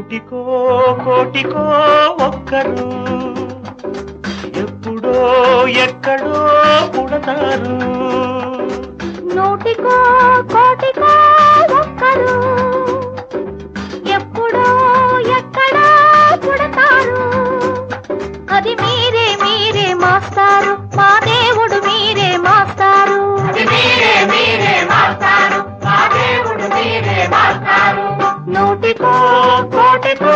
నూటికో కోటికో ఒక్కరు ఎప్పుడో ఎక్కడో పుడతారు. నూటికో కోటికో ఒక్కరు ఎప్పుడో ఎక్కడో పుడతారు. అది మీరే మీరే మాస్తారు, మా దేవుడు మీరే మాస్తారు. మీరే మీరే మాస్తారు, మా దేవుడు మీరే మాస్తారు. నూటికో కోటికో